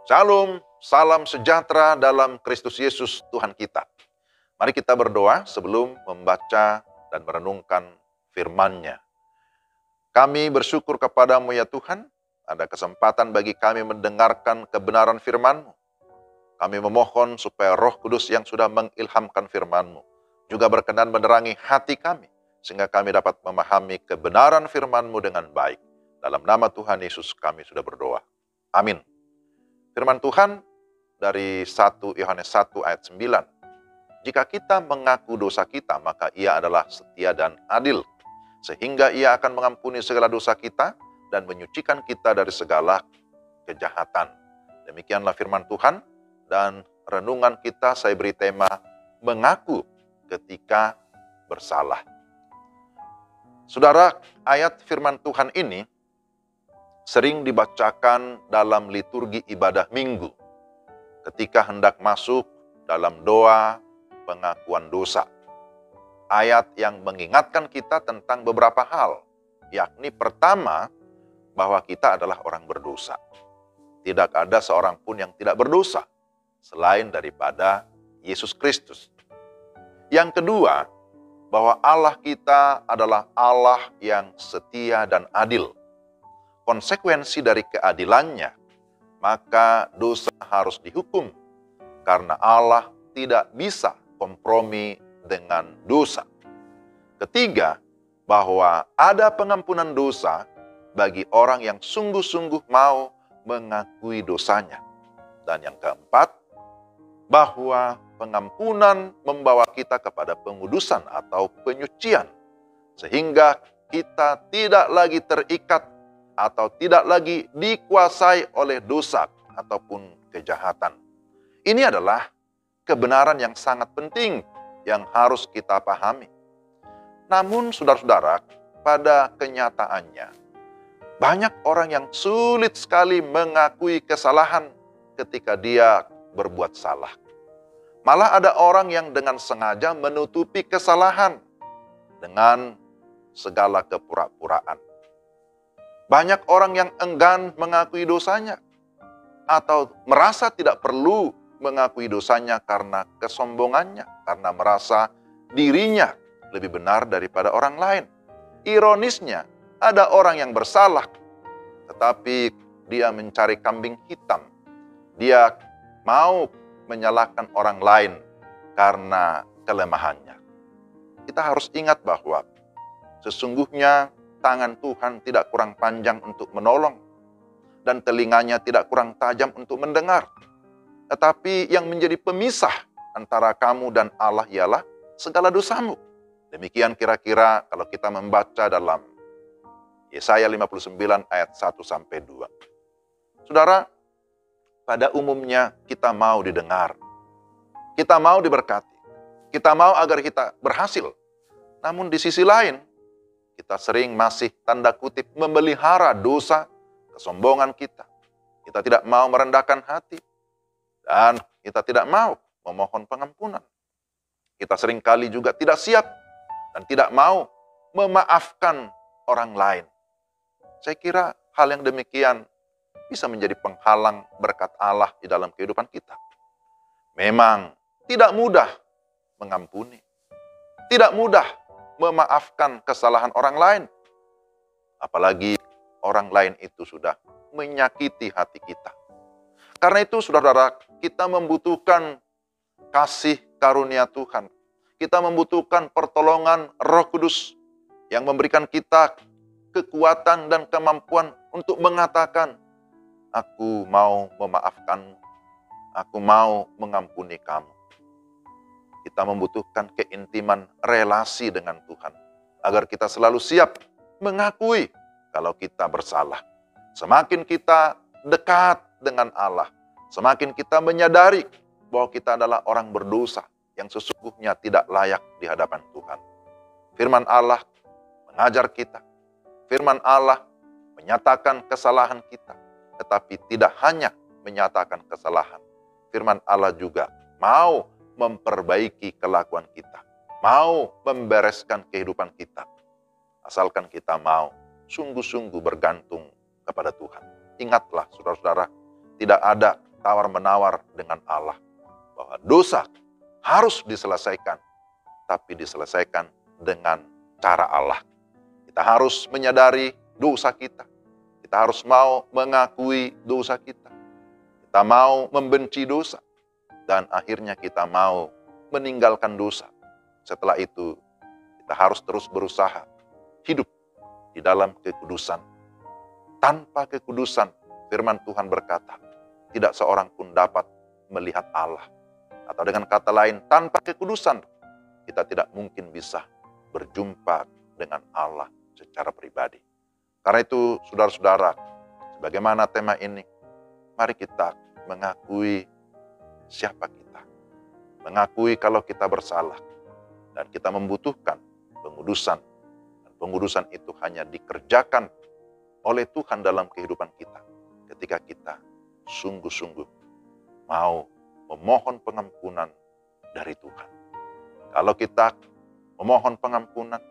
Shalom, salam sejahtera dalam Kristus Yesus Tuhan kita. Mari kita berdoa sebelum membaca dan merenungkan firman-Nya. Kami bersyukur kepadamu ya Tuhan, ada kesempatan bagi kami mendengarkan kebenaran firman-Mu. Kami memohon supaya Roh Kudus yang sudah mengilhamkan firman-Mu juga berkenan menerangi hati kami, sehingga kami dapat memahami kebenaran firman-Mu dengan baik. Dalam nama Tuhan Yesus kami sudah berdoa. Amin. Firman Tuhan dari 1 Yohanes 1 ayat 9. Jika kita mengaku dosa kita, maka Ia adalah setia dan adil, sehingga Ia akan mengampuni segala dosa kita dan menyucikan kita dari segala kejahatan. Demikianlah firman Tuhan, dan renungan kita saya beri tema mengaku ketika bersalah. Saudara, ayat firman Tuhan ini sering dibacakan dalam liturgi ibadah minggu ketika hendak masuk dalam doa pengakuan dosa. Ayat yang mengingatkan kita tentang beberapa hal, yakni pertama, bahwa kita adalah orang berdosa. Tidak ada seorang pun yang tidak berdosa selain daripada Yesus Kristus. Yang kedua, bahwa Allah kita adalah Allah yang setia dan adil. Konsekuensi dari keadilannya, maka dosa harus dihukum, karena Allah tidak bisa kompromi dengan dosa. Ketiga, bahwa ada pengampunan dosa bagi orang yang sungguh-sungguh mau mengakui dosanya. Dan yang keempat, bahwa pengampunan membawa kita kepada pengudusan atau penyucian, sehingga kita tidak lagi terikat atau tidak lagi dikuasai oleh dosa ataupun kejahatan. Ini adalah kebenaran yang sangat penting yang harus kita pahami. Namun saudara-saudara, pada kenyataannya, banyak orang yang sulit sekali mengakui kesalahan ketika dia berbuat salah. Malah ada orang yang dengan sengaja menutupi kesalahan dengan segala kepura-puraan. Banyak orang yang enggan mengakui dosanya atau merasa tidak perlu mengakui dosanya karena kesombongannya, karena merasa dirinya lebih benar daripada orang lain. Ironisnya, ada orang yang bersalah, tetapi dia mencari kambing hitam. Dia mau menyalahkan orang lain karena kelemahannya. Kita harus ingat bahwa sesungguhnya tangan Tuhan tidak kurang panjang untuk menolong, dan telinganya tidak kurang tajam untuk mendengar. Tetapi yang menjadi pemisah antara kamu dan Allah ialah segala dosamu. Demikian kira-kira kalau kita membaca dalam Yesaya 59 ayat 1-2. Saudara, pada umumnya kita mau didengar, kita mau diberkati, kita mau agar kita berhasil. Namun di sisi lain, kita sering masih tanda kutip memelihara dosa, kesombongan kita. Kita tidak mau merendahkan hati, dan kita tidak mau memohon pengampunan. Kita seringkali juga tidak siap dan tidak mau memaafkan orang lain. Saya kira hal yang demikian bisa menjadi penghalang berkat Allah di dalam kehidupan kita. Memang tidak mudah mengampuni, tidak mudah memaafkan kesalahan orang lain. Apalagi orang lain itu sudah menyakiti hati kita. Karena itu saudara-saudara, kita membutuhkan kasih karunia Tuhan. Kita membutuhkan pertolongan Roh Kudus yang memberikan kita kekuatan dan kemampuan untuk mengatakan, aku mau memaafkanmu, aku mau mengampuni kamu. Kita membutuhkan keintiman relasi dengan Tuhan, agar kita selalu siap mengakui kalau kita bersalah. Semakin kita dekat dengan Allah, semakin kita menyadari bahwa kita adalah orang berdosa yang sesungguhnya tidak layak di hadapan Tuhan. Firman Allah mengajar kita, firman Allah menyatakan kesalahan kita, tetapi tidak hanya menyatakan kesalahan. Firman Allah juga mau memperbaiki kelakuan kita, mau membereskan kehidupan kita. Asalkan kita mau sungguh-sungguh bergantung kepada Tuhan. Ingatlah saudara-saudara, tidak ada tawar-menawar dengan Allah. Bahwa dosa harus diselesaikan, tapi diselesaikan dengan cara Allah. Kita harus menyadari dosa kita. Kita harus mau mengakui dosa kita. Kita mau membenci dosa. Dan akhirnya kita mau meninggalkan dosa. Setelah itu, kita harus terus berusaha hidup di dalam kekudusan. Tanpa kekudusan, firman Tuhan berkata, tidak seorang pun dapat melihat Allah. Atau dengan kata lain, tanpa kekudusan, kita tidak mungkin bisa berjumpa dengan Allah secara pribadi. Karena itu, saudara-saudara, sebagaimana tema ini, mari kita mengakui siapa kita. Mengakui kalau kita bersalah. Dan kita membutuhkan pengudusan. Dan pengudusan itu hanya dikerjakan oleh Tuhan dalam kehidupan kita. Ketika kita sungguh-sungguh mau memohon pengampunan dari Tuhan. Kalau kita memohon pengampunan,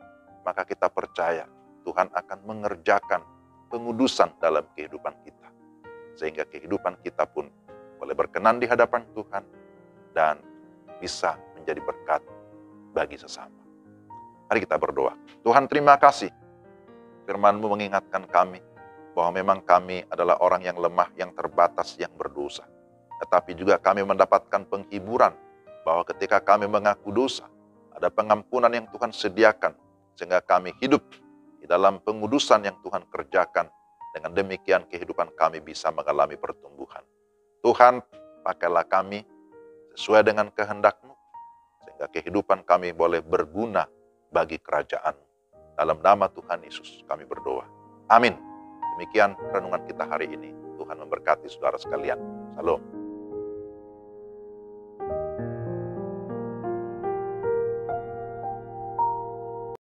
maka kita percaya Tuhan akan mengerjakan pengudusan dalam kehidupan kita. Sehingga kehidupan kita pun boleh berkenan di hadapan Tuhan dan bisa menjadi berkat bagi sesama. Mari kita berdoa. Tuhan, terima kasih. Firman-Mu mengingatkan kami bahwa memang kami adalah orang yang lemah, yang terbatas, yang berdosa. Tetapi juga kami mendapatkan penghiburan bahwa ketika kami mengaku dosa, ada pengampunan yang Tuhan sediakan, sehingga kami hidup di dalam pengudusan yang Tuhan kerjakan. Dengan demikian kehidupan kami bisa mengalami pertumbuhan. Tuhan, pakailah kami sesuai dengan kehendak-Mu, sehingga kehidupan kami boleh berguna bagi kerajaan. Dalam nama Tuhan Yesus kami berdoa. Amin. Demikian renungan kita hari ini. Tuhan memberkati saudara sekalian. Shalom.